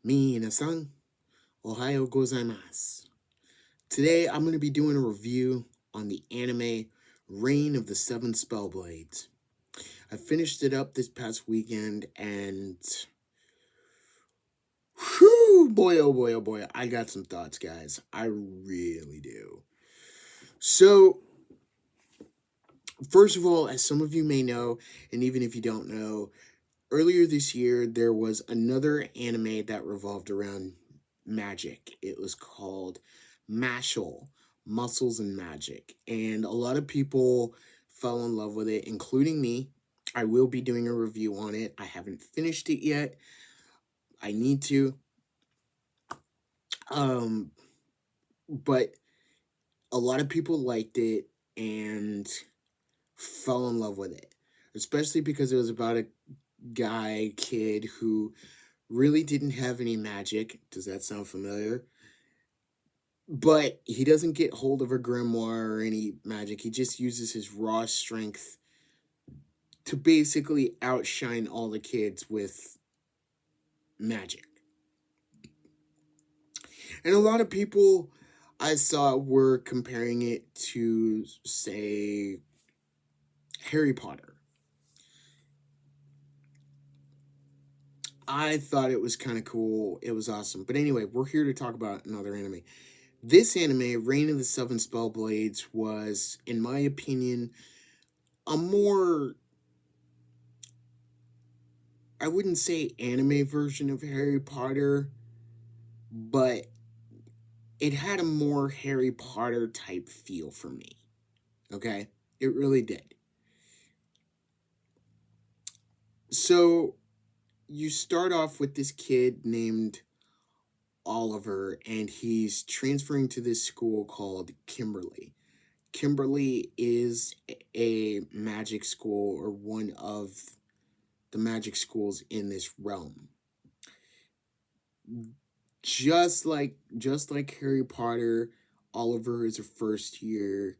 Minasan, Ohayo gozaimasu. Today I'm going to be doing a review on the anime Reign of the Seven Spellblades. I finished it up this past weekend and whew, boy oh boy oh boy, I got some thoughts, guys. I really do. So, first of all, as some of you may know, and even if you don't know, earlier this year there was another anime that revolved around magic. It was called Mashal, Muscles and Magic. And a lot of people fell in love with it, including me. I will be doing a review on it. I haven't finished it yet. I need to. Um, but a lot of people liked it and fell in love with it. Especially because it was about a kid who really didn't have any magic. Does that sound familiar? But he doesn't get hold of a grimoire or any magic. He just uses his raw strength to basically outshine all the kids with magic. And a lot of people I saw were comparing it to, say, Harry Potter. I thought it was kind of cool. It was awesome. But anyway, we're here to talk about another anime. This anime, Reign of the Seven Spellblades, was, in my opinion, a more, I wouldn't say anime version of Harry Potter, but it had a more Harry Potter type feel for me. Okay? It really did. So, you start off with this kid named Oliver, and he's transferring to this school called Kimberly. Kimberly is a magic school, or one of the magic schools in this realm. Just like Harry Potter, Oliver is a first year.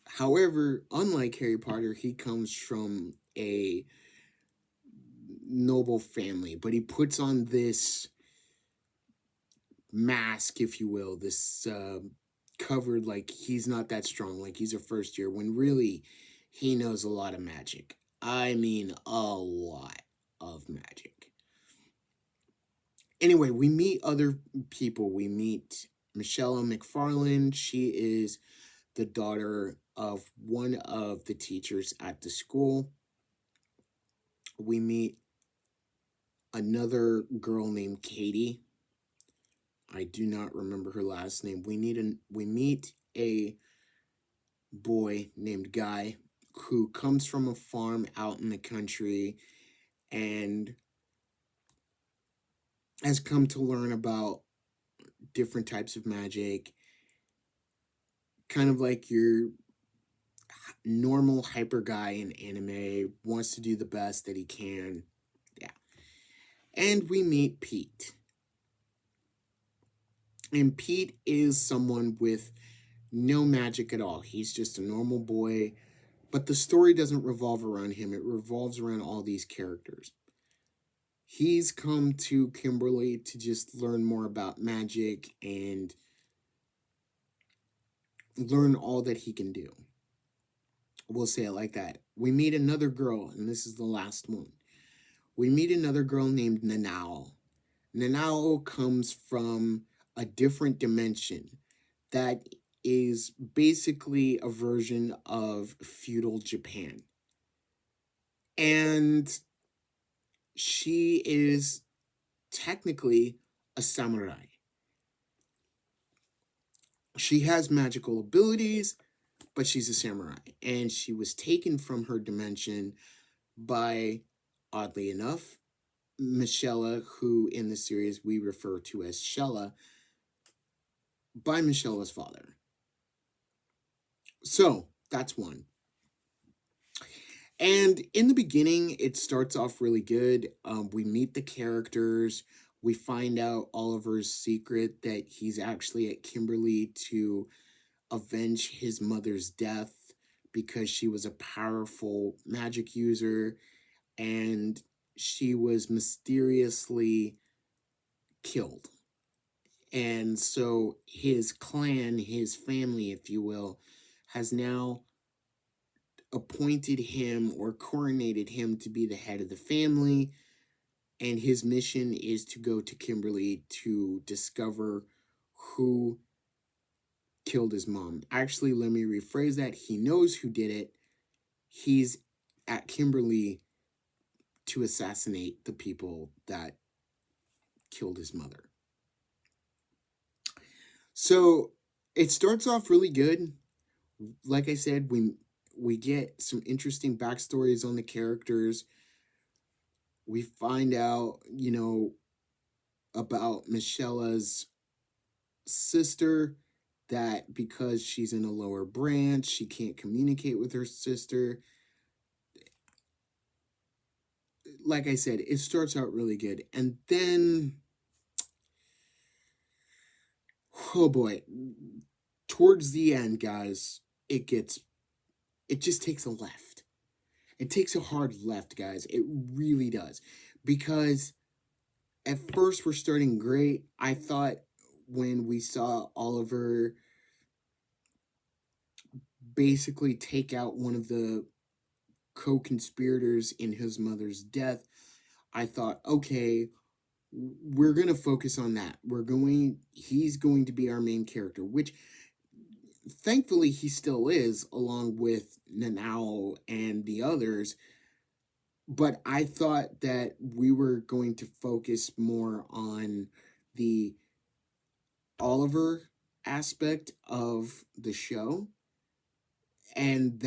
However, unlike Harry Potter, he comes from a noble family, but he puts on this mask, if you will, this covered, like he's not that strong, like he's a first year, when really he knows a lot of magic. I mean, a lot of magic. Anyway, we meet other people. We meet Michelle McFarland. She is the daughter of one of the teachers at the school. We meet another girl named Katie. I do not remember her last name. We meet a boy named Guy who comes from a farm out in the country and has come to learn about different types of magic, kind of like your normal hyper guy in anime, wants to do the best that he can. Yeah. And we meet Pete. And Pete is someone with no magic at all. He's just a normal boy, but the story doesn't revolve around him. It revolves around all these characters. He's come to Kimberly to just learn more about magic and learn all that he can do. We'll say it like that. We meet another girl, and this is the last one. We meet another girl named Nanao. Nanao comes from a different dimension that is basically a version of feudal Japan. And she is technically a samurai. She has magical abilities, but she's a samurai. And she was taken from her dimension by, oddly enough, Michelle, who in the series we refer to as Shella, by Michelle's father. So, that's one. And in the beginning, it starts off really good. We meet the characters. We find out Oliver's secret that he's actually at Kimberly to avenge his mother's death because she was a powerful magic user and she was mysteriously killed. And so his clan, his family, if you will, has now appointed him or coronated him to be the head of the family. And his mission is to go to Kimberly to discover who killed his mom. Actually, let me rephrase that. He knows who did it. He's at Kimberly to assassinate the people that killed his mother. So it starts off really good. Like I said, we get some interesting backstories on the characters. We find out, about Michella's sister, that because she's in a lower branch, she can't communicate with her sister. Like I said, it starts out really good. And then, oh boy, towards the end, guys, it just takes a left. It takes a hard left, guys. It really does. Because at first we're starting great. I thought when we saw Oliver basically take out one of the co-conspirators in his mother's death, I thought, okay, we're going to focus on that. He's going to be our main character, which thankfully he still is, along with Nanao and the others. But I thought that we were going to focus more on the Oliver aspect of the show, and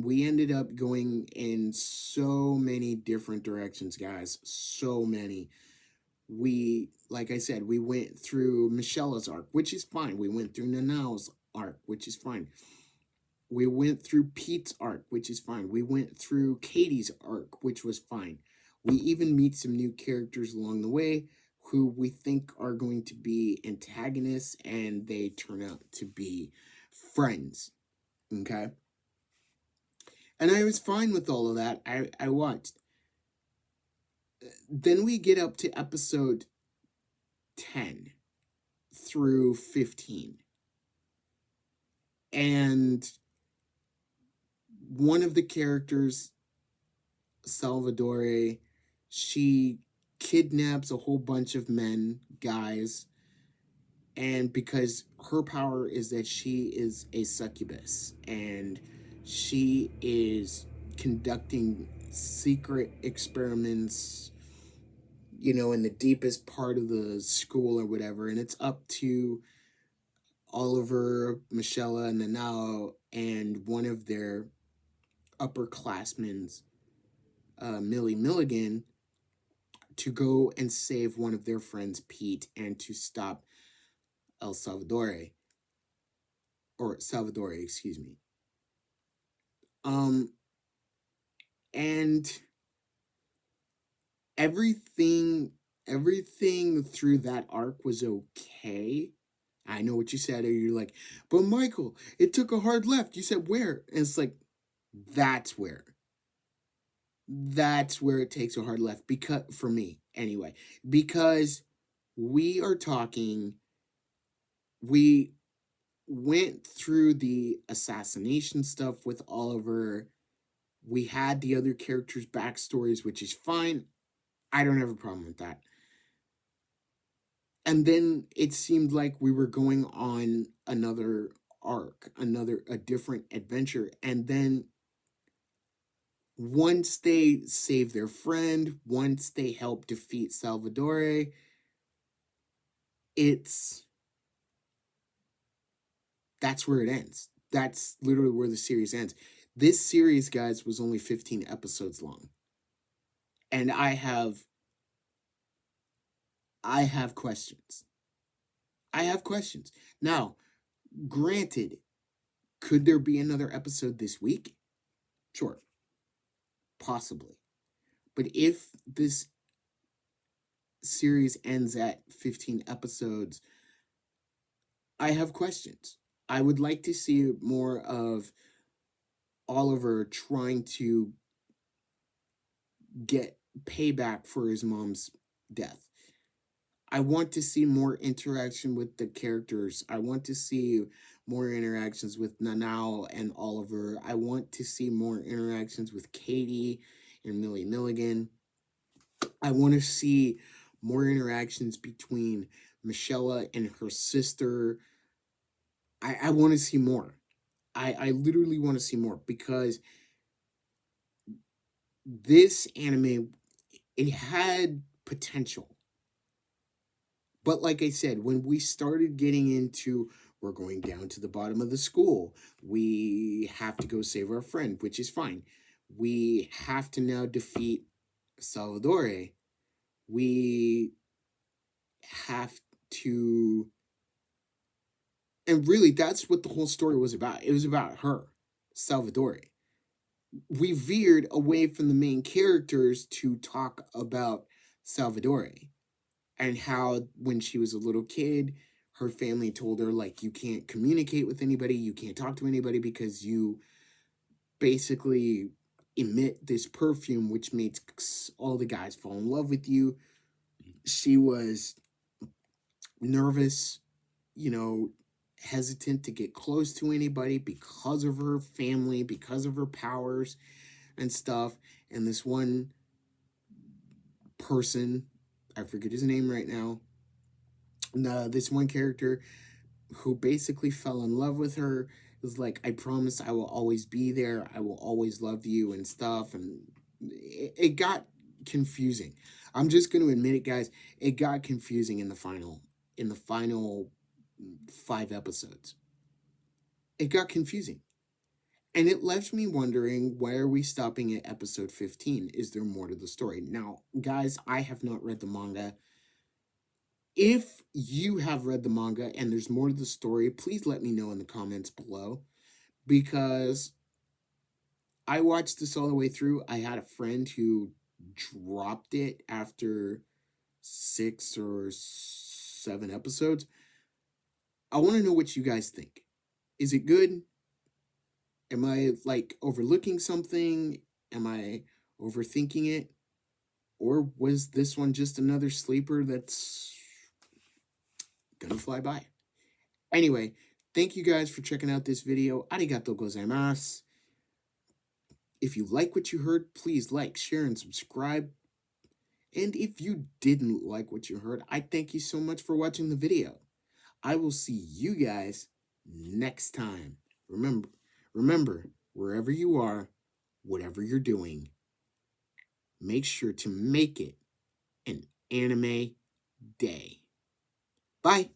we ended up going in so many different directions, guys. So many. Like I said, we went through Michella's arc, which is fine. We went through Nanao's arc, which is fine. We went through Pete's arc, which is fine. We went through Katie's arc, which was fine. We even meet some new characters along the way who we think are going to be antagonists, and they turn out to be friends. Okay? And I was fine with all of that. I watched. Then we get up to episode 10 through 15. And one of the characters, Salvatore, she kidnaps a whole bunch of men, guys, and because her power is that she is a succubus, and she is conducting secret experiments, in the deepest part of the school or whatever, and it's up to Oliver, Michella, Nanao, and one of their upperclassmen, Millie Milligan, to go and save one of their friends, Pete, and to stop El Salvador, excuse me. And everything through that arc was okay. I know what you said, or you're like, but Michael, it took a hard left. You said where? And it's like, that's where it takes a hard left, because for me anyway, because we went through the assassination stuff with Oliver. We had the other characters' backstories, which is fine. I don't have a problem with that. And then it seemed like we were going on another arc, a different adventure. And then once they save their friend, once they help defeat Salvatore, that's where it ends. That's literally where the series ends. This series, guys, was only 15 episodes long. And I have questions. I have questions. Now, granted, could there be another episode this week? Sure. Possibly. But if this series ends at 15 episodes, I have questions. I would like to see more of Oliver trying to get payback for his mom's death. I want to see more interaction with the characters. I want to see more interactions with Nanao and Oliver. I want to see more interactions with Katie and Millie Milligan. I want to see more interactions between Michelle and her sister. I want to see more. I literally want to see more because this anime, it had potential. But like I said, when we started getting into we're going down to the bottom of the school, we have to go save our friend, which is fine. We have to now defeat Salvatore. We have to, and really that's what the whole story was about. It was about her, Salvatore. We veered away from the main characters to talk about Salvatore and how when she was a little kid, her family told her, like, you can't communicate with anybody, you can't talk to anybody because you basically emit this perfume which makes all the guys fall in love with you. She was nervous, you know, hesitant to get close to anybody because of her family, because of her powers and stuff. And this one person, I forget his name right now, this one character who basically fell in love with her was like, I promise I will always be there, I will always love you and stuff. And it got confusing. I'm just going to admit it, guys. It got confusing in the final 5 episodes. It got confusing. And it left me wondering, why are we stopping at episode 15? Is there more to the story? Now, guys, I have not read the manga. If you have read the manga and there's more to the story, please let me know in the comments below, because I watched this all the way through. I had a friend who dropped it after 6 or 7 episodes. I want to know what you guys think. Is it good? Am I like overlooking something? Am I overthinking it? Or was this one just another sleeper that's gonna fly by? Anyway, thank you guys for checking out this video. Arigatou gozaimasu. If you like what you heard, please like, share, and subscribe. And if you didn't like what you heard, I thank you so much for watching the video. I will see you guys next time. Remember, wherever you are, whatever you're doing, make sure to make it an anime day. Bye.